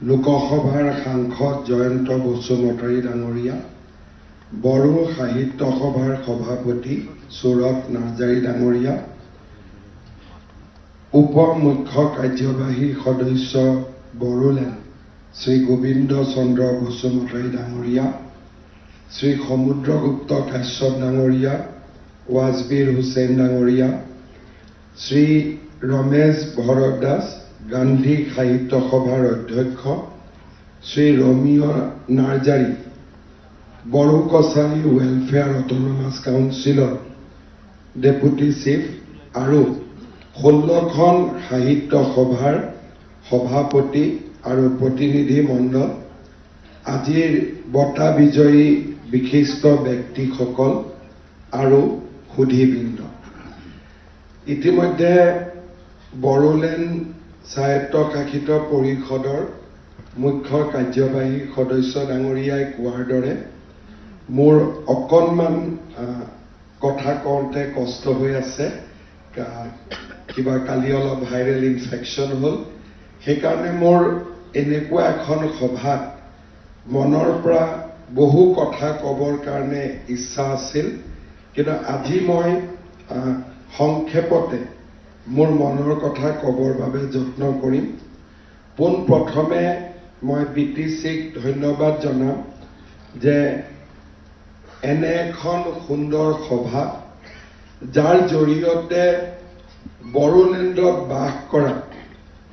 লোকসভাৰ সাংসদ জয়ন্ত বসুমতাৰী ডাঙৰীয়া, বড়ো সাহিত্য সভাৰ সভাপতি সৌৰভ নাৰ্জাৰী ডাঙৰীয়া, উপ মুখ্য কাৰ্যবাহী সদস্য বড়োলেণ্ড শ্ৰী গোবিন্দ চন্দ্ৰ বসুমতাৰী ডাঙৰীয়া, শ্ৰী সমুদ্ৰগুপ্ত কাশ্যপ ডাঙৰীয়া, ৱাজবীৰ হুছেইন ডাঙৰীয়া, শ্ৰী ৰমেশ ভৰত দাস গান্ধী সাহিত্য সভাৰ অধ্যক্ষ, শ্ৰী ৰমিয় নাৰ্জাৰী বড়ো কছাৰী ৱেলফেয়াৰ অট'নমাছ কাউন্সিলৰ ডেপুটি চিফ আৰু 16খন সাহিত্য সভাৰ সভাপতি আৰু প্ৰতিনিধি মণ্ডল, আজিৰ বঁটা বিজয়ী বিশিষ্ট ব্যক্তিসকল আৰু সুধীবৃন্দ, ইতিমধ্যে বড়োলেণ্ড স্বায়ত্তশাসিত পৰিষদৰ মুখ্য কাৰ্যবাহী সদস্য ডাঙৰীয়াই কোৱাৰ দৰে মোৰ অকণমান কথা কওঁতে কষ্ট হৈ আছে, কিবা কালি অলপ ভাইৰেল ইনফেকশ্যন হ'ল, সেইকাৰণে মোৰ এনেকুৱা এখন সভাত মনৰ পৰা বহু কথা ক'বৰ কাৰণে ইচ্ছা আছিল, কিন্তু আজি মই সংক্ষেপতে মোৰ মনৰ কথা ক'বৰ বাবে যত্ন কৰিম। পোনপ্ৰথমে মই BTCক ধন্যবাদ জনাম যে এনে এখন সুন্দৰ সভা, যাৰ জৰিয়তে বড়োলেণ্ডত বাস কৰা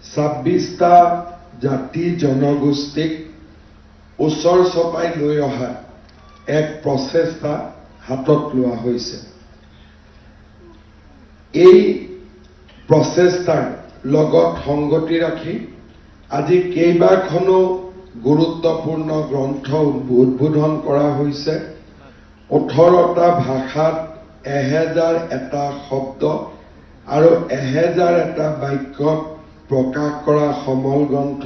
26টা জাতি জনগোষ্ঠীক ওচৰ চপাই লৈ অহা এক প্ৰচেষ্টা হাতত লোৱা হৈছে। এই প্ৰচেষ্টাৰ লগত সংগতি ৰাখি আজি কেইবাখনো গুৰুত্বপূৰ্ণ গ্ৰন্থ উদ্বোধন কৰা হৈছে। 18টা ভাষাত 1001টা শব্দ আৰু 1001টা বাক্যত প্ৰকাশ কৰা সমল গ্ৰন্থ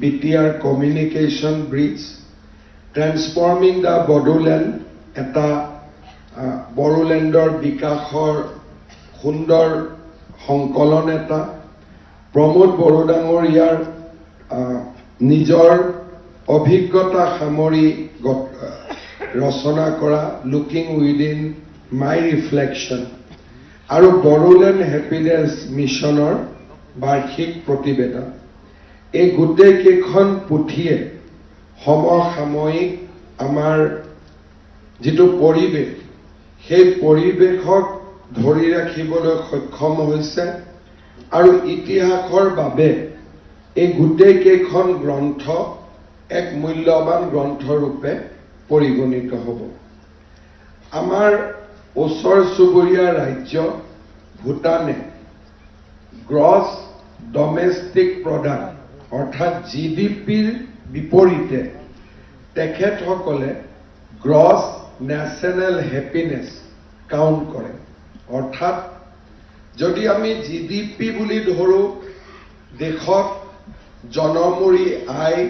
BTR communication bridge, transforming the Bodoland, এটা বড়োলেণ্ডৰ বিকাশৰ সুন্দৰ সংকলন এটা, প্ৰমোদ বড়ো ডাঙৰীয়াৰ নিজৰ অভিজ্ঞতা সামৰি ৰচনা কৰা লুকিং উইদিন মাই ৰিফ্লেকশ্যন আৰু বড়োলেণ্ড হেপিনেছ মিছনৰ বাৰ্ষিক প্ৰতিবেদন, এই গোটেইকেইখন পুথিয়ে সমসাময়িক আমাৰ যিটো পৰিৱেশ, সেই পৰিৱেশক ধৰি ৰাখিবলৈ সক্ষম হৈছে আৰু ইতিহাসৰ বাবে এই গোটেইকেইখন গ্ৰন্থ এক মূল্যৱান গ্ৰন্থৰূপে পৰিগণিত হ'ব। আমাৰ ওচৰ চুবুৰীয়া ৰাজ্য ভূটানে গ্ৰছ ডমেষ্টিক প্ৰডাক্ট অৰ্থাৎ GDPৰ বিপৰীতে তেখেতসকলে গ্ৰছ নেশ্যনেল হেপিনেছ কাউণ্ট কৰে। অৰ্থাৎ যদি আমি GDP বুলি ধৰোঁ দেশত জনমূৰি আয়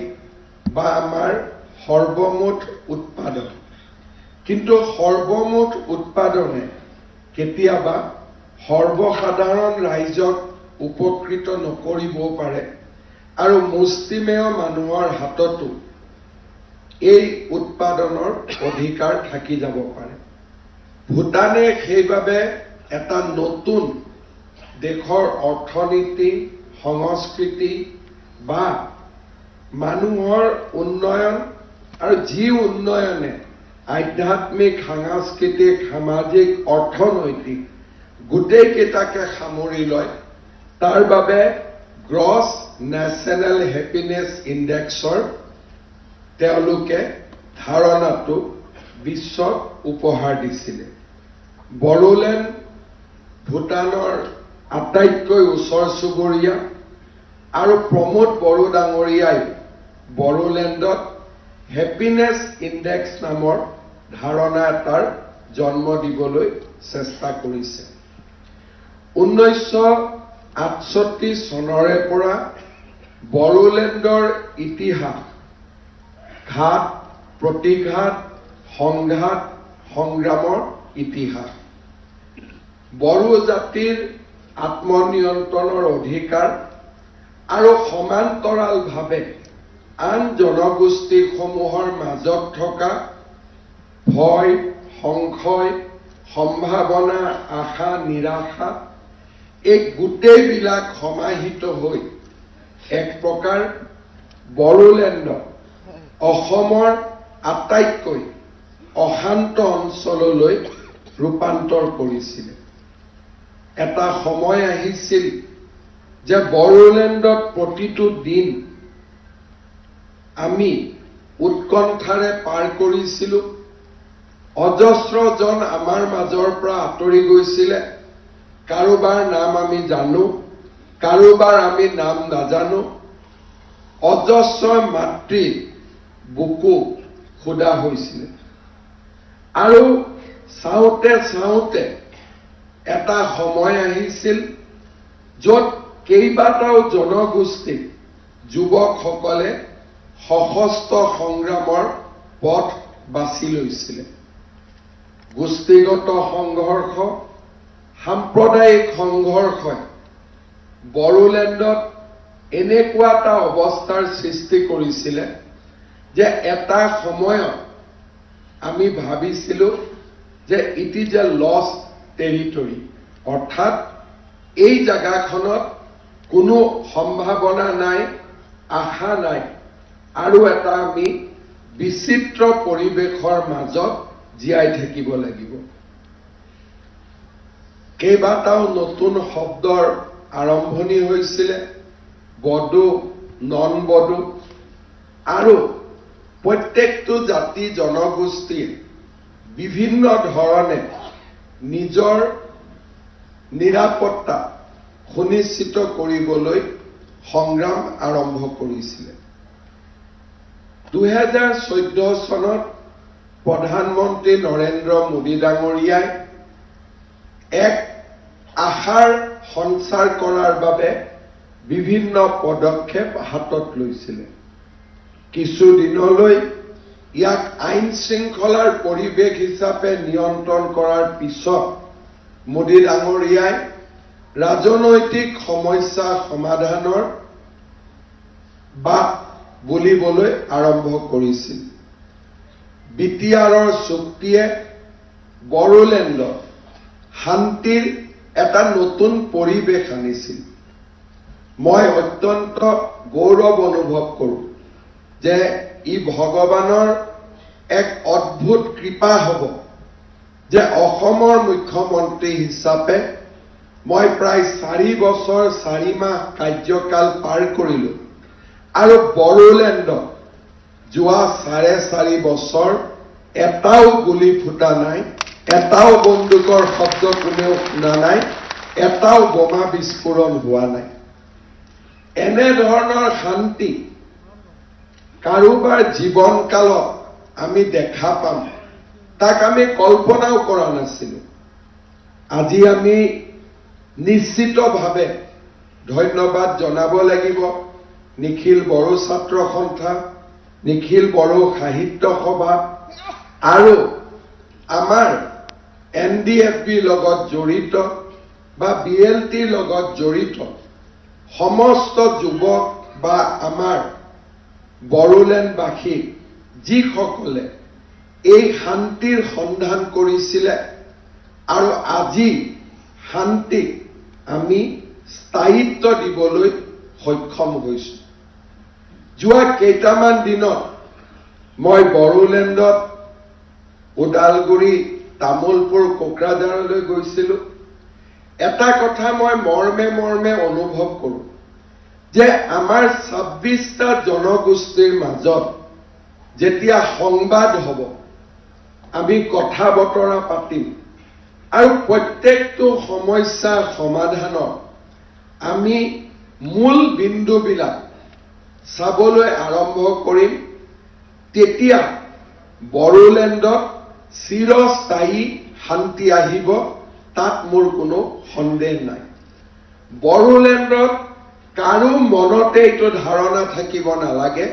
বা আমাৰ সৰ্বমুঠ উৎপাদন, কিন্তু সৰ্বমুঠ উৎপাদনে কেতিয়াবা সৰ্বসাধাৰণ ৰাইজক উপকৃত নকৰিবও পাৰে আৰু মুষ্টিমেয় মানুহৰ হাততো এই উৎপাদনৰ অধিকাৰ থাকি যাব পাৰে। ভূটানে সেইবাবে এটা নতুন দেশৰ অৰ্থনীতি, সংস্কৃতি বা মানুহৰ উন্নয়ন আৰু যি উন্নয়নে আধ্যাত্মিক, সাংস্কৃতিক, সামাজিক, অৰ্থনৈতিক গোটেইকেইটাকে সামৰি লয়, তাৰ বাবে গ্ৰছ নেশ্যনেল হেপিনেছ ইণ্ডেক্সৰ তেওঁলোকে ধাৰণাটো বিশ্বক উপহাৰ দিছিলে। বড়োলেণ্ড ভূটানৰ আটাইতকৈ ওচৰ চুবুৰীয়া আৰু প্ৰমোদ বড়ো ডাঙৰীয়াই বড়োলেণ্ডত হেপিনেছ ইণ্ডেক্স নামৰ ধাৰণা এটাৰ জন্ম দিবলৈ চেষ্টা কৰিছে। 1968 চনৰে পৰা বড়োলেণ্ডৰ ইতিহাস ঘাত প্ৰতিঘাত, সংঘাত, সংগ্ৰামৰ ইতিহাস। বড়ো জাতিৰ আত্মনিয়ন্ত্ৰণৰ অধিকাৰ আৰু সমান্তৰালভাৱে আন জনগোষ্ঠীসমূহৰ মাজত থকা ভয়, সংশয়, সম্ভাৱনা, আশা, নিৰাশা এই গোটেইবিলাক সমাহিত হৈ এক প্ৰকাৰ বড়োলেণ্ডক অসমৰ আটাইতকৈ অশান্ত অঞ্চললৈ ৰূপান্তৰ কৰিছিলে। এটা সময় আহিছিল যে বড়োলেণ্ডত প্ৰতিটো দিন আমি উৎকণ্ঠাৰে পাৰ কৰিছিলোঁ। অজস্ৰজন আমাৰ মাজৰ পৰা আঁতৰি গৈছিলে। কাৰোবাৰ নাম আমি জানো, কাৰোবাৰ আমি নাম নাজানো। অজস্ৰ মাতৃ বুকু খুদা হৈছিলে। আৰু চাওঁতে চাওঁতে এটা সময় আহিছিল য'ত কেইবাটাও জনগোষ্ঠীৰ যুৱকসকলে সশস্ত্ৰ সংগ্ৰামৰ পথ বাছি লৈছিলে। গোষ্ঠীগত সংঘৰ্ষ, সাম্প্ৰদায়িক সংঘৰ্ষই বড়োলেণ্ডত এনেকুৱা এটা অৱস্থাৰ সৃষ্টি কৰিছিলে যে এটা সময়ত আমি ভাবিছিলোঁ যে it is a lost territory, অৰ্থাৎ এই জাগাখনত কোনো সম্ভাৱনা নাই, আশা নাই, আৰু এটা আমি বিচিত্ৰ পৰিৱেশৰ মাজত জীয়াই থাকিব লাগিব। কেইবাটাও নতুন শব্দৰ আৰম্ভণি হৈছিলে, বড়ো, নন বড়ো, আৰু প্ৰত্যেকটো জাতি জনগোষ্ঠীয়ে বিভিন্ন ধৰণে নিজৰ নিৰাপত্তা সুনিশ্চিত কৰিবলৈ সংগ্ৰাম আৰম্ভ কৰিছিলে। 2014 চনত প্ৰধানমন্ত্ৰী নৰেন্দ্ৰ মোদী ডাঙৰীয়াই এক আশাৰ সঞ্চাৰ কৰাৰ বাবে বিভিন্ন পদক্ষেপ হাতত লৈছিলে। কিছুদিনলৈ ইয়াক আইন শৃংখলাৰ পৰিৱেশ হিচাপে নিয়ন্ত্ৰণ কৰাৰ পিছত মোদী ডাঙৰীয়াই ৰাজনৈতিক সমস্যা সমাধানৰ বাট বুলিবলৈ আৰম্ভ কৰিছিল। বিটিআৰৰ চুক্তিয়ে বড়োলেণ্ডত শান্তিৰ এটা নতুন পৰিৱেশ আনিছিল। মই অত্যন্ত গৌৰৱ অনুভৱ কৰোঁ যে ই ভগৱানৰ এক অদ্ভুত কৃপা হ'ব যে অসমৰ মুখ্যমন্ত্ৰী হিচাপে মই প্ৰায় 4 বছৰ 4 মাহ কাৰ্যকাল পাৰ কৰিলোঁ, আৰু বড়োলেণ্ডত যোৱা 4.5 বছৰ এটাও গুলি ফুটা নাই, এটাও বন্দুকৰ শব্দ কোনেও শুনা নাই, এটাও বোমা বিস্ফোৰণ হোৱা নাই। এনেধৰণৰ শান্তি কাৰোবাৰ জীৱনকালত আমি দেখা পাম, তাক আমি কল্পনাও কৰা নাছিলোঁ। আজি আমি নিশ্চিতভাৱে ধন্যবাদ জনাব লাগিব নিখিল বড়ো ছাত্ৰ সন্থা, নিখিল বড়ো সাহিত্য সভা আৰু আমাৰ NDFBৰ লগত জড়িত বা BLTৰ লগত জড়িত সমস্ত যুৱক বা আমাৰ বড়োলেণ্ডবাসী যিসকলে এই শান্তিৰ সন্ধান কৰিছিলে, আৰু আজি শান্তিক আমি স্থায়িত্ব দিবলৈ সক্ষম হৈছোঁ। যোৱা কেইটামান দিনত মই বড়োলেণ্ডত ওদালগুৰি, তামোলপুৰ, কোকৰাঝাৰলৈ গৈছিলোঁ। এটা কথা মই মৰ্মে মৰ্মে অনুভৱ কৰোঁ যে আমাৰ 26টা জনগোষ্ঠীৰ মাজত যেতিয়া সংবাদ হ'ব, আমি কথা বতৰা পাতিম, আৰু প্ৰত্যেকটো সমস্যা সমাধানৰ আমি মূল বিন্দুবিলাক চাবলৈ আৰম্ভ কৰিম, তেতিয়া বড়োলেণ্ডত চিৰস্থায়ী শান্তি আহিব, তাত মোৰ কোনো সন্দেহ নাই। বড়োলেণ্ডত কাৰো মনতে এইটো ধাৰণা থাকিব নালাগে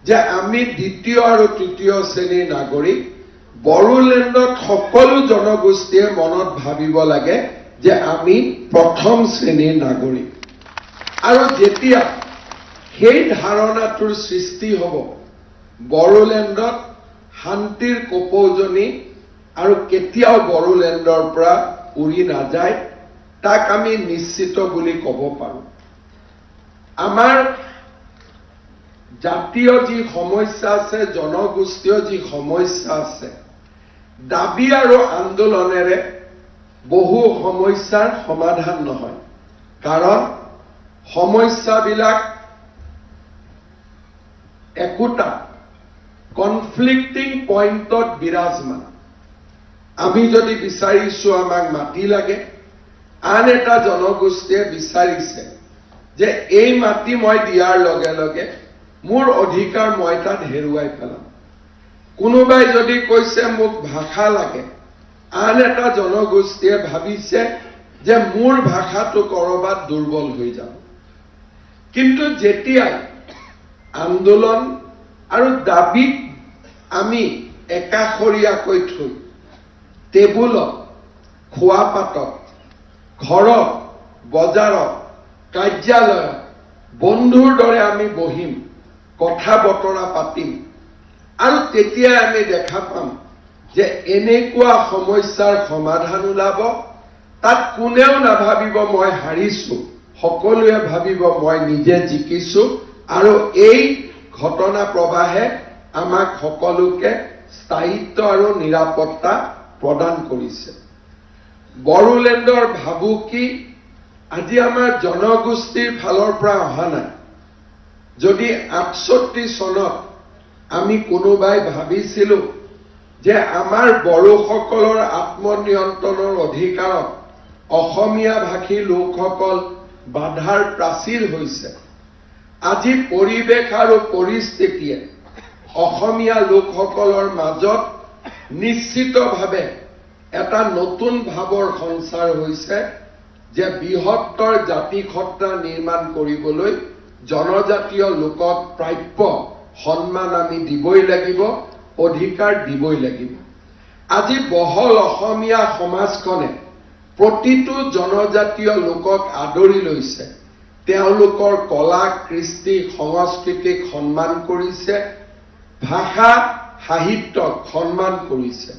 যে আমি দ্বিতীয় আৰু তৃতীয় শ্ৰেণীৰ নাগৰিক। বড়োলেণ্ডত সকলো জনগোষ্ঠীয়ে মনত ভাবিব লাগে যে আমি প্ৰথম শ্ৰেণীৰ নাগৰিক। আৰু যেতিয়া সেই ধাৰণাটোৰ সৃষ্টি হ'ব বড়োলেণ্ডত শান্তিৰ কপৌজনী আৰু কেতিয়াও বড়োলেণ্ডৰ পৰা উৰি নাযায়, তাক আমি নিশ্চিত বুলি ক'ব পাৰোঁ। আমাৰ জাতীয় যি সমস্যা আছে, জনগোষ্ঠীয় যি সমস্যা আছে, দাবী আৰু আন্দোলনেৰে বহু সমস্যাৰ সমাধান নহয়। কাৰণ সমস্যাবিলাক একোটা কনফ্লিক্টিং পইণ্টত বিৰাজমান। আমি যদি বিচাৰিছো আমাক মাটি লাগে, আন এটা জনগোষ্ঠীয়ে বিচাৰিছে যে এই মাটি মই দিয়াৰ লগে লগে মোৰ অধিকাৰ মই তাত হেৰুৱাই পেলাম। কোনোবাই যদি কৈছে মোক ভাষা লাগে, আন এটা জনগোষ্ঠীয়ে ভাবিছে যে মোৰ ভাষাটো কৰবাত দুৰ্বল হৈ যাব। কিন্তু যেতিয়াই আন্দোলন আৰু দাবীক আমি একাষৰীয়াকৈ থৈ টেবুলত, খোৱাপাতত, ঘৰত, বজাৰত, কাৰ্যালয়ত বন্ধুৰ দৰে আমি বহিম, কথা বতৰা পাতিম, আৰু তেতিয়াই আমি দেখা পাম যে এনেকুৱা সমস্যাৰ সমাধান ওলাব। তাত কোনেও নাভাবিব মই হাৰিছো, সকলোৱে ভাবিব মই নিজে জিকিছো, আৰু এই ঘটনা প্ৰবাহে আমাক সকলোকে স্থায়িত্ব আৰু নিৰাপত্তা প্ৰদান কৰিছে। বড়োলেণ্ডৰ ভাবুকি আজি আমাৰ জনগোষ্ঠীৰ ফালৰ পৰা অহা নাই। যদি ৬৮ চনত আমি কোনোবাই ভাবিছিলো যে আমাৰ বড়োসকলৰ আত্মনিয়ন্ত্ৰণৰ অধিকাৰত অসমীয়া ভাষী লোকসকল বাধাৰ প্ৰাচীৰ হৈছে, আজি পৰিৱেশ আৰু পৰিস্থিতিয়ে অসমীয়া লোকসকলৰ মাজত নিশ্চিতভাৱে এটা নতুন ভাৱৰ সঞ্চাৰ হৈছে যে বৃহত্তৰ জাতিসত্তা নিৰ্মাণ কৰিবলৈ জনজাতীয় লোকক প্ৰাপ্য সন্মান আমি দিবই লাগিব, অধিকাৰ দিবই লাগিব। আজি বহল অসমীয়া সমাজখনে প্ৰতিটো জনজাতীয় লোকক আদৰি লৈছে, তেওঁলোকৰ কলা, কৃষ্টি, সংস্কৃতিক সন্মান কৰিছে, ভাষা, সাহিত্যক সন্মান কৰিছে।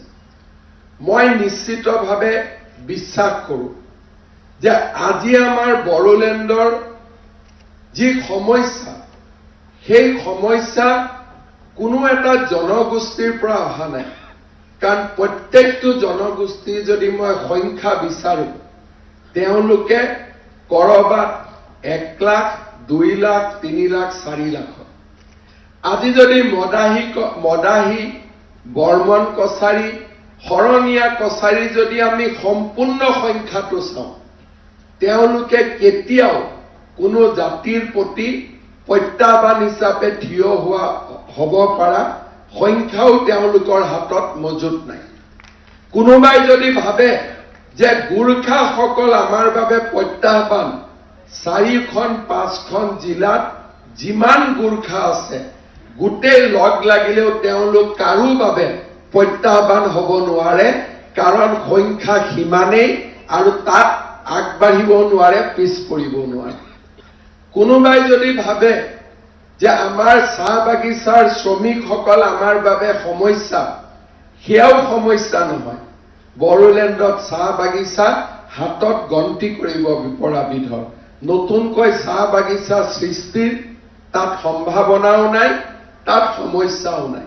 মই নিশ্চিতভাৱে বিশ্বাস কৰোঁ যে আজি আমাৰ বড়োলেণ্ডৰ যি সমস্যা, সেই সমস্যা কোনো এটা জনগোষ্ঠীৰ পৰা অহা নাই। কাৰণ প্ৰত্যেকটো জনগোষ্ঠী যদি মই সংখ্যা বিচাৰো, তেওঁলোকে কৰবাত ১ লাখ, ২ লাখ, ৩ লাখ, ৪ লাখ। আজি যদি মদাহী, বৰ্মন কছাৰী, শৰণীয়া কছাৰী যদি আমি সম্পূৰ্ণ সংখ্যাটো চাওঁ, তেওঁলোকে কেতিয়াও কোনো জাতিৰ প্ৰতি প্ৰত্যাহ্বান হিচাপে থিয় হ'ব পৰা সংখ্যাও তেওঁলোকৰ হাতত মজুত নাই। কোনোবাই যদি ভাবে যে গোৰ্খাসকল আমাৰ বাবে প্ৰত্যাহ্বান, ৪খন ৫খন জিলাত যিমান গোৰ্খা আছে গোটেই লগ লাগিলেও তেওঁলোক কাৰো বাবে প্ৰত্যাহ্বান হ'ব নোৱাৰে, কাৰণ সংখ্যা সিমানেই আৰু তাত আগবাঢ়িব নোৱাৰে, পিছ পৰিব নোৱাৰে। কোনোবাই যদি ভাবে যে আমাৰ চাহ বাগিচাৰ শ্ৰমিকসকল আমাৰ বাবে সমস্যা, সেয়াও সমস্যা নহয়। বড়োলেণ্ডত চাহ বাগিচা হাতত গন্তি কৰিব পৰা বিধৰ, নতুনকৈ চাহ বাগিচা সৃষ্টিৰ তাত সম্ভাৱনাও নাই, তাত সমস্যাও নাই।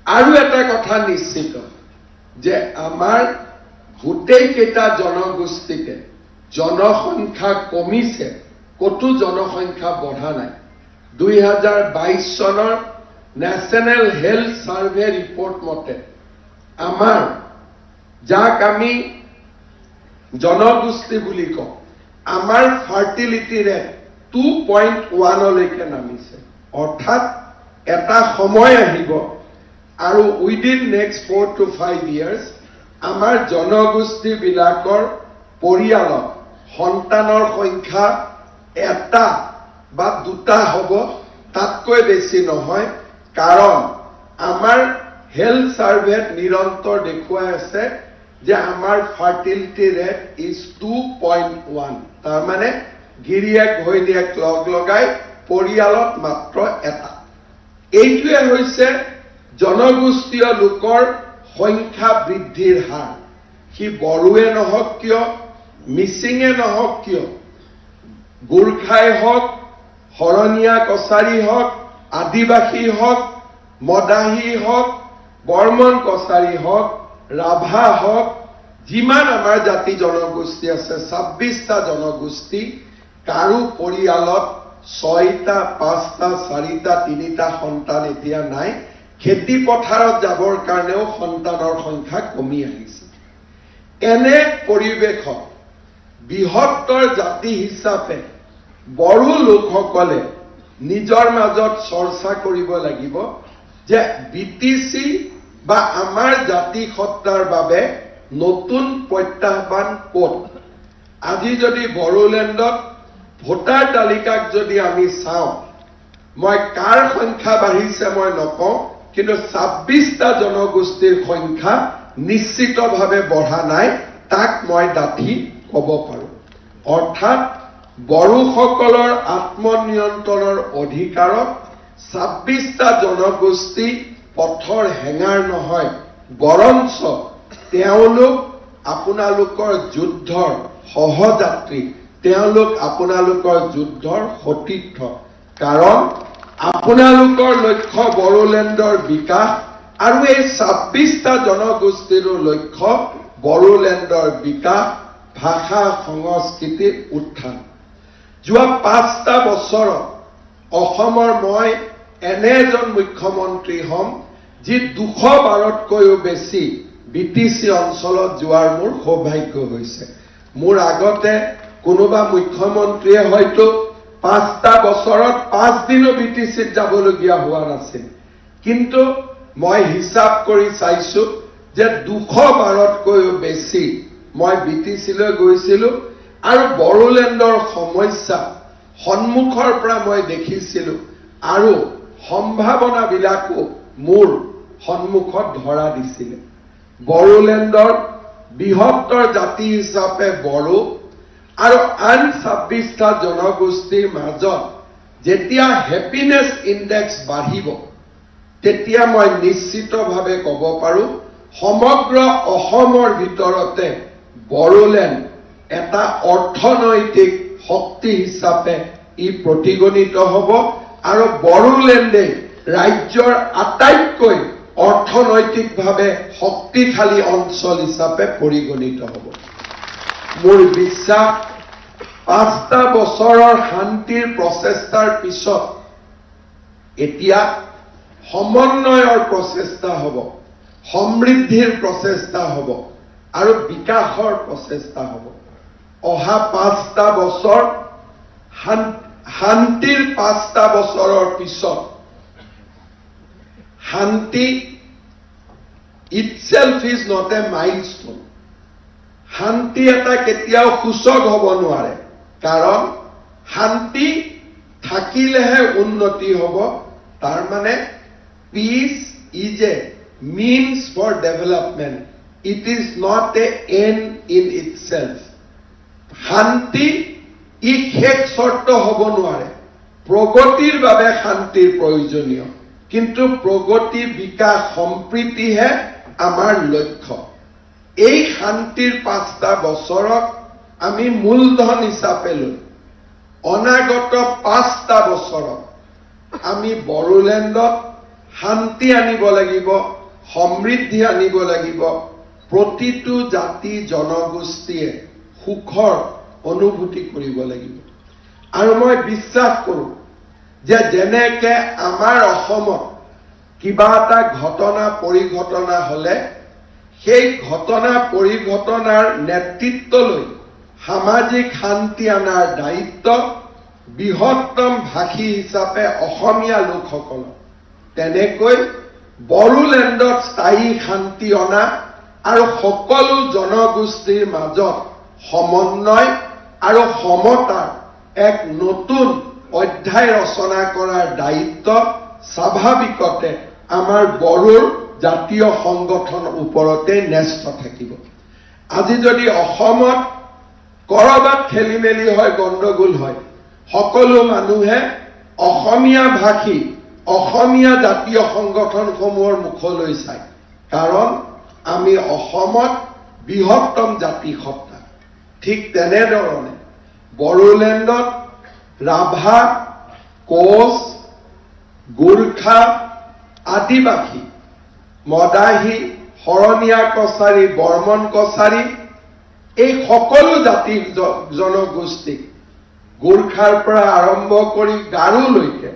আৰু এটা কথা নিশ্চিত যে আমাৰ গোটেই কেইটা জনগোষ্ঠীতে জনসংখ্যা কমিছে, কতো জনসংখ্যা বঢ়া নাই। ২০২২ চনৰ নেশ্যনেল হেল্থ সাৰ্ভে ৰিপৰ্ট মতে আমাৰ, যাক আমি জনগোষ্ঠী বুলি কওঁ, আমাৰ ফাৰ্টিলিটি ৰেট 2.1লৈকে নামিছে। অৰ্থাৎ এটা সময় আহিব আৰু উইদিন নেক্সট 4 to 5 years আমাৰ জনগোষ্ঠীবিলাকৰ পৰিয়ালত সন্তানৰ সংখ্যা 1টা বা 2টা হ'ব, তাতকৈ বেছি নহয়। কাৰণ আমাৰ হেল্থ সাৰ্ভেত নিৰন্তৰ দেখুৱাই আছে যে আমাৰ ফাৰ্টিলিটি ৰেট ইজ 2.1। তাৰমানে গিৰিয়েক ঘৈণীয়েক লগ লগাই পৰিয়ালত মাত্ৰ এটা। এইটোৱে হৈছে জনগোষ্ঠীয় লোকৰ সংখ্যা বৃদ্ধিৰ হাৰ। সি বড়োৱে নহওক কিয়, মিচিঙে নহওক কিয়, গোৰ্খাই হওক, শৰণীয়া কছাৰী হওক, আদিবাসী হওক, মদাহী হওক, বৰ্মন কছাৰী হওক, ৰাভা হওক, যিমান আমাৰ জাতি জনগোষ্ঠী আছে 26টা জনগোষ্ঠী, কাৰো পৰিয়ালত 6টা, 5টা, 4টা, 3টা সন্তান এতিয়া নাই। খেতি পথাৰত যাবৰ কাৰণেও সন্তানৰ সংখ্যা কমি আহিছে। এনে পৰিৱেশত বৃহত্তৰ জাতি হিচাপে বড়ো লোকসকলে নিজৰ মাজত চৰ্চা কৰিব লাগিব যে বিটিচি বা আমাৰ জাতি সত্তাৰ বাবে নতুন প্ৰত্যাহ্বান ক'ত। আজি যদি বড়োলেণ্ডত ভোটাৰ তালিকাক যদি আমি চাওঁ, মই কাৰ সংখ্যা বাঢ়িছে মই নকওঁ, কিন্তু 26টা জনগোষ্ঠীৰ সংখ্যা নিশ্চিতভাৱে বঢ়া নাই, তাক মই ডাঠি ক'ব পাৰোঁ। অৰ্থাৎ বড়োসকলৰ আত্মনিয়ন্ত্ৰণৰ অধিকাৰত 26টা জনগোষ্ঠী পথৰ হেঙাৰ নহয়, বৰঞ্চ তেওঁলোক আপোনালোকৰ যুদ্ধৰ সহযাত্ৰী, তেওঁলোক আপোনালোকৰ যুদ্ধৰ সতীৰ্থ। কাৰণ আপোনালোকৰ লক্ষ্য বড়োলেণ্ডৰ বিকাশ আৰু এই 26টা জনগোষ্ঠীৰো লক্ষ্য বড়োলেণ্ডৰ বিকাশ, ভাষা সংস্কৃতিৰ উত্থান। যোৱা 5টা বছৰত অসমৰ মই এনে এজন মুখ্যমন্ত্ৰী হ'ম যি 212তকৈও বেছি বিটিচি অঞ্চলত যোৱাৰ মোৰ সৌভাগ্য হৈছে। মোৰ আগতে কোনোবা মুখ্যমন্ত্ৰীয়ে হয়তো 5টা বছৰত 5 দিনো বিটিচিত যাবলগীয়া হোৱা নাছিল। কিন্তু মই হিচাপ কৰি চাইছো যে 212তকৈও বেছি মই বিটিচিলৈ গৈছিলো আৰু বড়োলেণ্ডৰ সমস্যা সন্মুখৰ পৰা মই দেখিছিলো আৰু সম্ভাৱনাবিলাকো মোৰ সন্মুখত ধৰা দিছিলে। বড়োলেণ্ডৰ বৃহত্তৰ জাতি হিচাপে বড়ো আৰু আন 26টা জনগোষ্ঠীৰ মাজত যেতিয়া হেপিনেছ ইণ্ডেক্স বাঢ়িব, তেতিয়া মই নিশ্চিতভাৱে ক'ব পাৰোঁ সমগ্ৰ অসমৰ ভিতৰতে বড়োলেণ্ড এটা অৰ্থনৈতিক শক্তি হিচাপে ই প্ৰতিগণিত হ'ব আৰু বড়োলেণ্ডে ৰাজ্যৰ আটাইতকৈ অৰ্থনৈতিকভাৱে শক্তিশালী অঞ্চল হিচাপে পৰিগণিত হ'ব। মোৰ বিশ্বাস 5টা বছৰৰ শান্তিৰ প্ৰচেষ্টাৰ পিছত এতিয়া সমন্বয়ৰ প্ৰচেষ্টা হ'ব, সমৃদ্ধিৰ প্ৰচেষ্টা হ'ব আৰু বিকাশৰ প্ৰচেষ্টা হ'ব। অহা 5টা বছৰ শান্তিৰ 5টা বছৰৰ পিছত শান্তি itself is not a milestone. শান্তি এটা কেতিয়াও সূচক হ'ব নোৱাৰে, কাৰণ শান্তি থাকিলেহে উন্নতি হ'ব। তাৰ মানে peace is a means for development. It is not a end in itself. শান্তি ই শেষ চৰ্ত হ'ব নোৱাৰে। প্ৰগতিৰ বাবে শান্তিৰ প্ৰয়োজনীয়, কিন্তু প্ৰগতি, বিকাশ, সম্প্ৰীতিহে আমাৰ লক্ষ্য। এই শান্তিৰ 5টা বছৰক আমি মূলধন হিচাপে লৈ অনাগত 5টা বছৰত আমি বড়োলেণ্ডত শান্তি আনিব লাগিব, সমৃদ্ধি আনিব লাগিব। প্ৰতিটো জাতি জনগোষ্ঠীয়ে সুখৰ অনুভূতি কৰিব লাগিব। আৰু মই বিশ্বাস কৰোঁ যে যেনেকে আমাৰ অসমত কিবা এটা ঘটনা পৰিঘটনা হ'লে সেই ঘটনা পৰিঘটনাৰ নেতৃত্ব লৈ সামাজিক শান্তি অনাৰ দায়িত্ব বৃহত্তম ভাষী হিচাপে অসমীয়া লোকসকলৰ, তেনেকৈ বড়োলেণ্ডত স্থায়ী শান্তি অনা আৰু সকলো জনগোষ্ঠীৰ মাজত সমন্বয় আৰু সমতাৰ এক নতুন অধ্যায় ৰচনা কৰাৰ দায়িত্ব স্বাভাৱিকতে আমাৰ বড়োৰ জাতীয় সংগঠনৰ ওপৰতে ন্যস্ত থাকিব। আজি যদি অসমত কৰবাত খেলি মেলি হয়, গণ্ডগোল হয়, সকলো মানুহে অসমীয়া ভাষী অসমীয়া জাতীয় সংগঠনসমূহৰ মুখলৈ চায় কাৰণ আমি অসমত বৃহত্তম জাতি সত্তা ঠিক তেনেধৰণে বড়োলেণ্ডত ৰাভা কোচ গোৰ্খা আদিবাসী মদাহী শৰণীয়া কছাৰী বৰ্মন কছাৰী এই সকলো জাতি জনগোষ্ঠীক গোৰ্খাৰ পৰা আৰম্ভ কৰি গাৰোলৈকে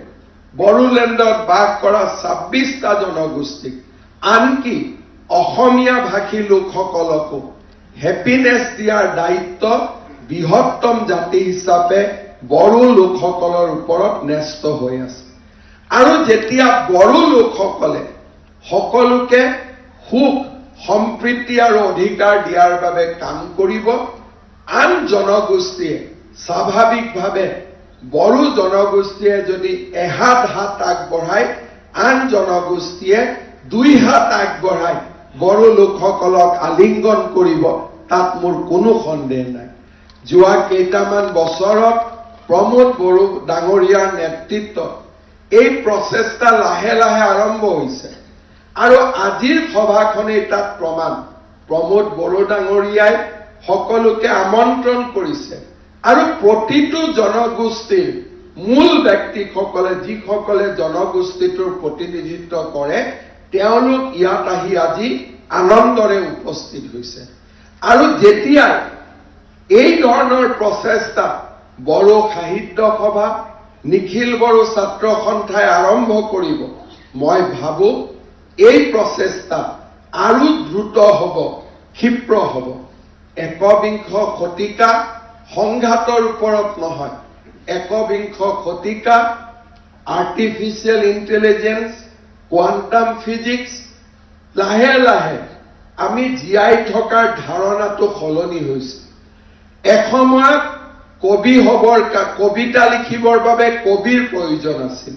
বড়োলেণ্ডত বাস কৰা 26টা জনগোষ্ঠীক আনকি অসমীয়া ভাষী লোকসকলকো হেপিনেছ দিয়াৰ দায়িত্ব বৃহত্তম জাতি হিচাপে বড়ো লোকসকলৰ ওপৰত ন্যস্ত হৈ আছে আৰু যেতিয়া বড়ো লোকসকলে সকলোকে সুখ সম্প্ৰীতি আৰু অধিকাৰ দিয়াৰ বাবে কাম কৰিব আন জনগোষ্ঠীয়ে স্বাভাৱিকভাৱে বড়ো জনগোষ্ঠীয়ে যদি এহাত হাত আগবঢ়ায় আন জনগোষ্ঠীয়ে দুই হাত আগবঢ়াই বড়ো লোকসকলক আলিংগন কৰিব তাত মোৰ কোনো সন্দেহ নাই যোৱা কেইটামান বছৰত প্ৰমোদ বড়ো ডাঙৰীয়াৰ নেতৃত্বত এই প্ৰচেষ্টা লাহে লাহে আৰম্ভ হৈছে আৰু আজিৰ সভাখনেই তাত প্ৰমাণ প্ৰমোদ বড়ো ডাঙৰীয়াই সকলোকে আমন্ত্ৰণ কৰিছে আৰু প্ৰতিটো জনগোষ্ঠীৰ মূল ব্যক্তিসকলে যিসকলে জনগোষ্ঠীটোৰ প্ৰতিনিধিত্ব কৰে তেওঁলোক ইয়াত আহি আজি আনন্দৰে উপস্থিত হৈছে আৰু যেতিয়া এই ধৰণৰ প্ৰচেষ্টা বড়ো সাহিত্য সভা নিখিল বড়ো ছাত্ৰ সন্থাই আৰম্ভ কৰিব মই ভাবো এই প্ৰচেষ্টা আৰু দ্ৰুত হ'ব ক্ষিপ্ৰ হ'ব একবিংশ শতিকা সংঘাতৰ ওপৰত নহয় একবিংশ শতিকা আৰ্টিফিচিয়েল ইণ্টেলিজেন্স কোৱান্টাম ফিজিক্স লাহে লাহে আমি জীয়াই থকাৰ ধাৰণাটো সলনি হৈছে এসময়ত কবি হবৰ কবিতা লিখিবৰ বাবে কবিৰ প্ৰয়োজন আছিল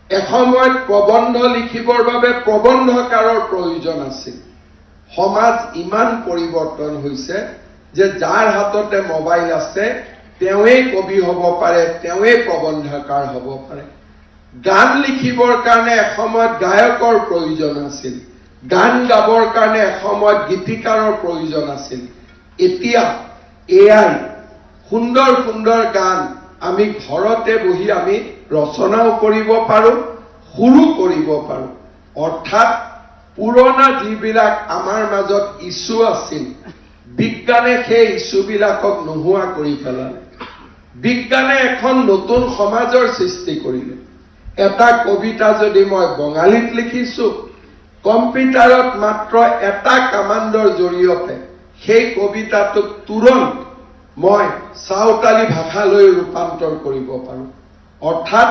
এসময়ত প্ৰবন্ধ লিখিবৰ বাবে প্ৰবন্ধকাৰৰ প্ৰয়োজন আছিল সমাজ ইমান পৰিৱৰ্তন হৈছে যে যাৰ হাততে মোবাইল আছে তেওঁই কবি হ'ব পাৰে তেওঁই প্ৰবন্ধকাৰ হ'ব পাৰে গান লিখিবৰ কাৰণে এসময়ত গায়কৰ প্ৰয়োজন আছিল গান গাবৰ কাৰণে এসময়ত গীতিকাৰৰ প্ৰয়োজন আছিল এতিয়া এআই সুন্দৰ সুন্দৰ গান আমি ঘৰতে বহি আমি ৰচনাও কৰিব পাৰোঁ সুৰো কৰিব পাৰোঁ অৰ্থাৎ পুৰণা যিবিলাক আমাৰ মাজত ইছ্যু আছিল বিজ্ঞানে সেই ইছ্যুবিলাকক নোহোৱা কৰি পেলালে বিজ্ঞানে এখন নতুন সমাজৰ সৃষ্টি কৰিলে এটা কবিতা যদি মই বঙালীত লিখিছো কম্পিউটাৰত মাত্ৰ এটা কমাণ্ডৰ জৰিয়তে সেই কবিতাটোক তুৰন্ত মই সাঁওতালি ভাষালৈ ৰূপান্তৰ কৰিব পাৰোঁ অৰ্থাৎ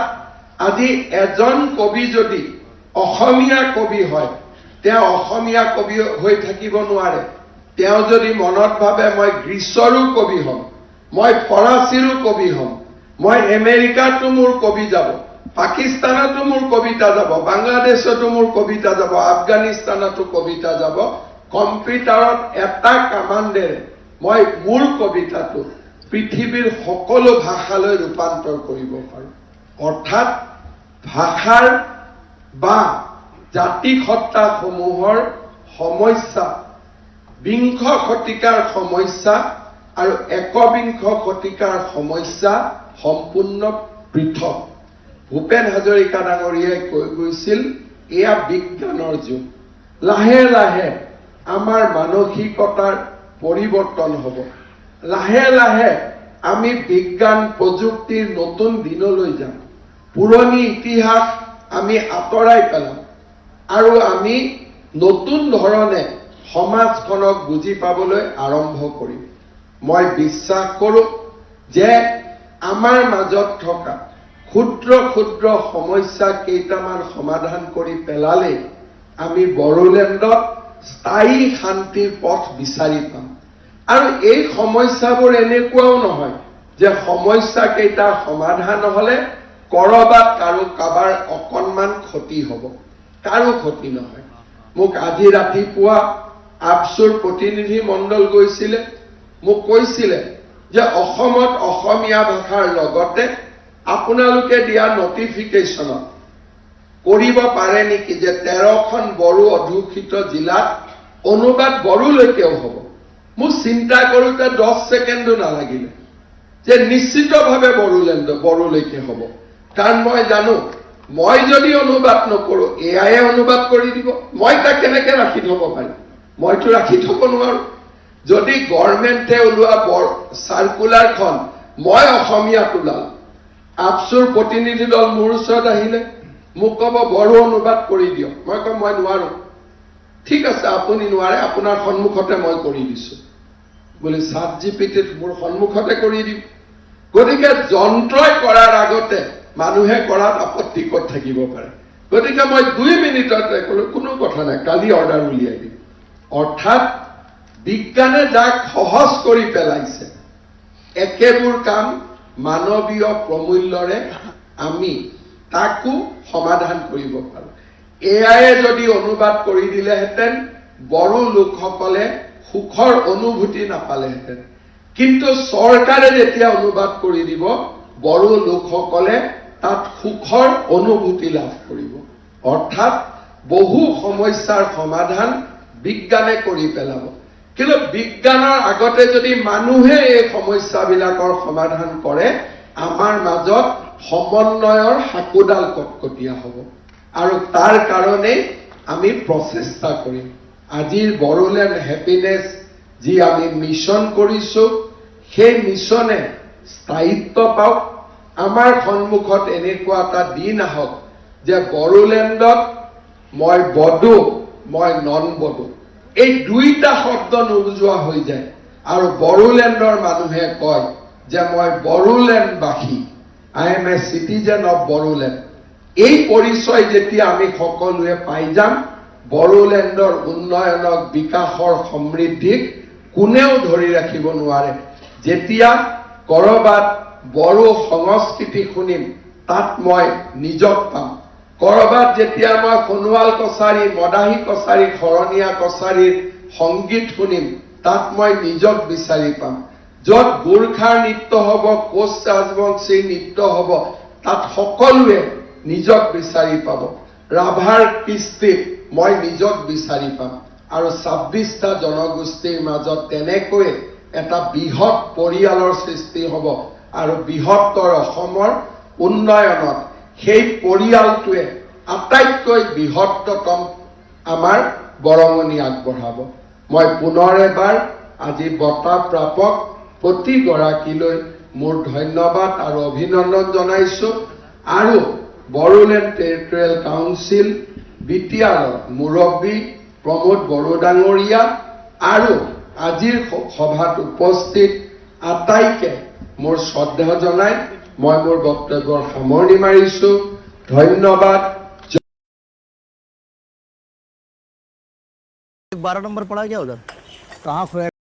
আজি এজন কবি যদি অসমীয়া কবি হয় তেওঁ অসমীয়া কবি হৈ থাকিব নোৱাৰে তেওঁ যদি মনত ভাবে মই গ্ৰীচৰো কবি হ'ম মই ফৰাচীৰো কবি হ'ম মই আমেৰিকাতো মোৰ কবি যাব পাকিস্তানতো মোৰ কবিতা যাব বাংলাদেশতো মোৰ কবিতা যাব আফগানিস্তানতো কবিতা যাব কম্পিউটাৰত এটা কমাণ্ডেৰে মই মোৰ কবিতাটো পৃথিৱীৰ সকলো ভাষালৈ ৰূপান্তৰ কৰিব পাৰোঁ অৰ্থাৎ ভাষাৰ বা জাতি সত্তাসমূহৰ সমস্যা বিংশ শতিকাৰ সমস্যা আৰু একবিংশ শতিকাৰ সমস্যা সম্পূৰ্ণ পৃথক ভূপেন হাজৰিকা ডাঙৰীয়াই কৈ গৈছিল এয়া বিজ্ঞানৰ যুগ লাহে লাহে আমাৰ মানসিকতাৰ পৰিৱৰ্তন হ'ব লাহে লাহে আমি বিজ্ঞান প্ৰযুক্তিৰ নতুন দিনলৈ যাম পুৰণি ইতিহাস আমি আঁতৰাই পেলাম আৰু আমি নতুন ধৰণে সমাজখনক বুজি পাবলৈ আৰম্ভ কৰিম মই বিশ্বাস কৰোঁ যে আমাৰ মাজত থকা ক্ষুদ্ৰ ক্ষুদ্ৰ সমস্যা কেইটামান সমাধান কৰি পেলালে আমি বড়োলেণ্ডত স্থায়ী শান্তিৰ পথ বিচাৰি পাম আৰু এই সমস্যাবোৰ এনেকুৱাও নহয় যে সমস্যা কেইটা সমাধান নহলে কৰবাত কাৰোবাৰ অকণমান ক্ষতি হ'ব কাৰো ক্ষতি নহয় মোক আজি ৰাতিপুৱা আপছুৰ প্ৰতিনিধি মণ্ডল গৈছিলে মোক কৈছিলে যে অসমত অসমীয়া ভাষাৰ লগতে আপোনালোকে দিয়া নটিফিকেশ্যনত কৰিব পাৰে নেকি যে 13খন বড়ো অধ্যুষিত জিলাত অনুবাদ বড়োলৈকেও হ'ব। মোক চিন্তা কৰোঁতে 10 ছেকেণ্ডো নালাগিলে যে নিশ্চিতভাৱে বড়োলৈকে হ'ব। কাৰণ মই জানো মই যদি অনুবাদ নকৰোঁ এয়াই অনুবাদ কৰি দিব। মই তাক কেনেকৈ ৰাখি থ'ব পাৰিম? মইতো ৰাখি থ'ব নোৱাৰোঁ। যদি গভৰ্ণমেণ্টে ওলোৱা চাৰ্কুলাৰখন মই অসমীয়াত ওলাল, আপচুৰ প্ৰতিনিধি দল মোৰ ওচৰত আহিলে মোক ক'ব বড়ো অনুবাদ কৰি দিয়ক। মই ক'ম মই নোৱাৰোঁ। ঠিক আছে, আপুনি নোৱাৰে, আপোনাৰ সন্মুখতে মই কৰি দিছোঁ বুলি ChatGPTত মোৰ সন্মুখতে কৰি দিম। গতিকে যন্ত্ৰই কৰাৰ আগতে মানুহে কৰাত আপত্তি ক'ত থাকিব পাৰে? গতিকে মই 2 মিনিটতে ক'লো কোনো কথা নাই, কালি অৰ্ডাৰ উলিয়াই দিম। অৰ্থাৎ বিজ্ঞানে যাক সহজ কৰি পেলাইছে, একেবোৰ কাম মানৱীয় প্ৰমূল্যৰে আমি তাকো সমাধান কৰিব পাৰোঁ। এয়াই যদি অনুবাদ কৰি দিলেহেঁতেন বড়ো লোকসকলে সুখৰ অনুভূতি নাপালেহেঁতেন। কিন্তু চৰকাৰে যেতিয়া অনুবাদ কৰি দিব বড়ো লোকসকলে তাত সুখৰ অনুভূতি লাভ কৰিব। অৰ্থাৎ বহু সমস্যাৰ সমাধান বিজ্ঞানে কৰি পেলাব। কিন্তু বিজ্ঞানৰ আগতে যদি মানুহে এই সমস্যাবিলাকৰ সমাধান কৰে আমাৰ মাজত সমন্বয়ৰ সাকোডাল কটকটীয়া হ'ব। আৰু তাৰ কাৰণেই আমি প্ৰচেষ্টা কৰিম। আজিৰ বড়োলেণ্ড হেপিনেছ যি আমি মিছন কৰিছোঁ সেই মিছনে স্থায়িত্ব পাওক। আমাৰ সন্মুখত এনেকুৱা এটা দিন আহক যে বড়োলেণ্ডত মই বড়ো মই নন বড়ো এই দুইটা শব্দ নুবুজোৱা হৈ যায় আৰু বড়োলেণ্ডৰ মানুহে কয় যে মই বড়োলেণ্ডবাসী, I am a citizen of Bodoland. এই পৰিচয় যেতিয়া আমি সকলোৱে পাই যাম বড়োলেণ্ডৰ উন্নয়নক, বিকাশৰ, সমৃদ্ধিক কোনেও ধৰি ৰাখিব নোৱাৰে। যেতিয়া কৰবাত বড়ো সংস্কৃতি শুনিম তাত মই নিজক পাম। কৰবাত যেতিয়া মই সোণোৱাল কছাৰী, মদাহী কছাৰী, শৰণীয়া কছাৰীৰ সংগীত শুনিম তাত মই নিজক বিচাৰি পাম। য'ত গোৰ্খাৰ নৃত্য হ'ব, কোচ ৰাজবংশীৰ নৃত্য হ'ব তাত সকলোৱে নিজক বিচাৰি পাব। ৰাভাৰ কৃষ্টিত মই নিজক বিচাৰি পাম। আৰু 26টা জনগোষ্ঠীৰ মাজত তেনেকৈ এটা বৃহৎ পৰিয়ালৰ সৃষ্টি হ'ব আৰু বৃহত্তৰ অসমৰ উন্নয়নত সেই পৰিয়ালটোৱে আটাইতকৈ বৃহত্তম আমাৰ বৰঙণি আগবঢ়াব। মই পুনৰ এবাৰ আজি বঁটা প্ৰাপক প্ৰতিগৰাকীলৈ মোৰ ধন্যবাদ আৰু অভিনন্দন জনাইছোঁ। আৰু বড়োলেণ্ড টেৰিটৰিয়েল কাউন্সিল বিটিআৰৰ মুৰব্বী প্ৰমোদ বড়ো ডাঙৰীয়া আৰু আজিৰ সভাত উপস্থিত আটাইকে মোৰ শ্ৰদ্ধা জনাই মই মোৰ বক্তব্যৰ সামৰণি মাৰিছোঁ। ধন্যবাদ। 12 नंबर पड़ा क्या उधर? कहाँ खोया?